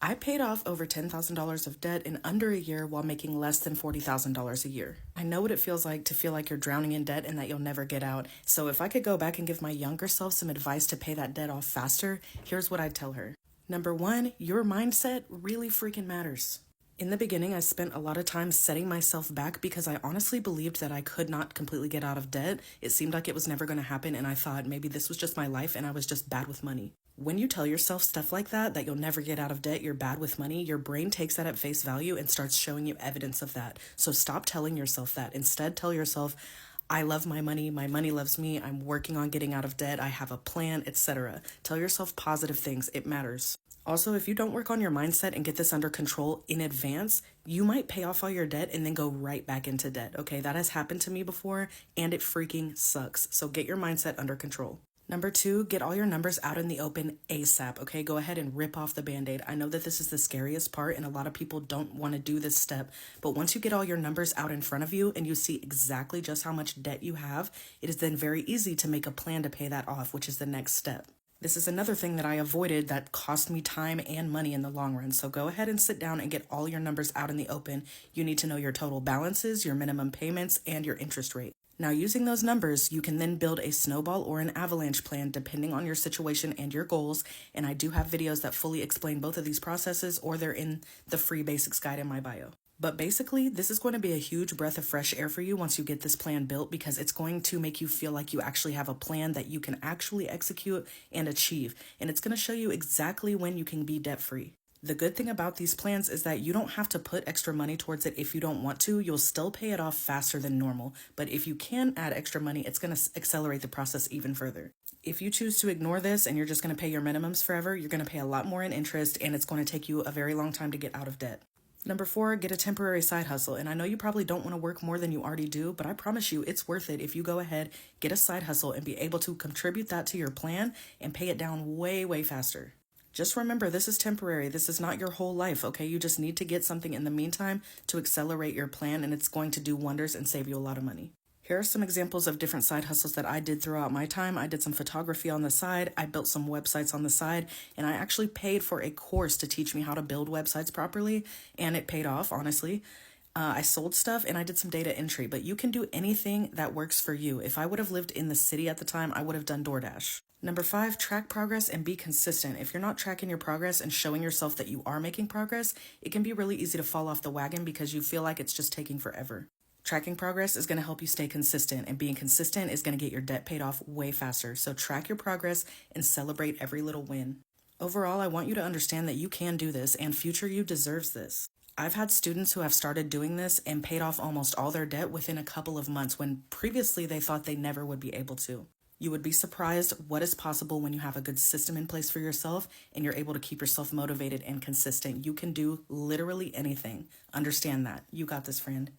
I paid off over $10,000 of debt in under a year while making less than $40,000 a year. I know what it feels like to feel like you're drowning in debt and that you'll never get out. So if I could go back and give my younger self some advice to pay that debt off faster, here's what I'd tell her. Number one, your mindset really freaking matters. In the beginning, I spent a lot of time setting myself back because I honestly believed that I could not completely get out of debt. It seemed like it was never going to happen, and I thought maybe this was just my life and I was just bad with money. When you tell yourself stuff like that you'll never get out of debt, you're bad with money, your brain takes that at face value and starts showing you evidence of that. So stop telling yourself that. Instead, tell yourself, I love my money loves me, I'm working on getting out of debt, I have a plan, etc. Tell yourself positive things, it matters. Also, if you don't work on your mindset and get this under control in advance, you might pay off all your debt and then go right back into debt, okay? That has happened to me before, and it freaking sucks. So get your mindset under control. Number two, get all your numbers out in the open ASAP, okay? Go ahead and rip off the Band-Aid. I know that this is the scariest part and a lot of people don't want to do this step, but once you get all your numbers out in front of you and you see exactly just how much debt you have, it is then very easy to make a plan to pay that off, which is the next step. This is another thing that I avoided that cost me time and money in the long run. So go ahead and sit down and get all your numbers out in the open. You need to know your total balances, your minimum payments, and your interest rate. Now, using those numbers, you can then build a snowball or an avalanche plan depending on your situation and your goals. And I do have videos that fully explain both of these processes, or they're in the free basics guide in my bio. But basically, this is going to be a huge breath of fresh air for you once you get this plan built, because it's going to make you feel like you actually have a plan that you can actually execute and achieve. And it's going to show you exactly when you can be debt-free. The good thing about these plans is that you don't have to put extra money towards it if you don't want to. You'll still pay it off faster than normal. But if you can add extra money, it's going to accelerate the process even further. If you choose to ignore this and you're just going to pay your minimums forever, you're going to pay a lot more in interest, and it's going to take you a very long time to get out of debt. Number four, get a temporary side hustle. And I know you probably don't want to work more than you already do, but I promise you it's worth it if you go ahead, get a side hustle, and be able to contribute that to your plan and pay it down way, way faster. Just remember, this is temporary. This is not your whole life, okay? You just need to get something in the meantime to accelerate your plan, and it's going to do wonders and save you a lot of money. Here are some examples of different side hustles that I did throughout my time. I did some photography on the side, I built some websites on the side, and I actually paid for a course to teach me how to build websites properly, and it paid off, honestly. I sold stuff and I did some data entry, but you can do anything that works for you. If I would have lived in the city at the time, I would have done DoorDash. Number five, track progress and be consistent. If you're not tracking your progress and showing yourself that you are making progress, it can be really easy to fall off the wagon because you feel like it's just taking forever. Tracking progress is going to help you stay consistent, and being consistent is going to get your debt paid off way faster. So track your progress and celebrate every little win. Overall, I want you to understand that you can do this, and future you deserves this. I've had students who have started doing this and paid off almost all their debt within a couple of months when previously they thought they never would be able to. You would be surprised what is possible when you have a good system in place for yourself and you're able to keep yourself motivated and consistent. You can do literally anything. Understand that. You got this, friend.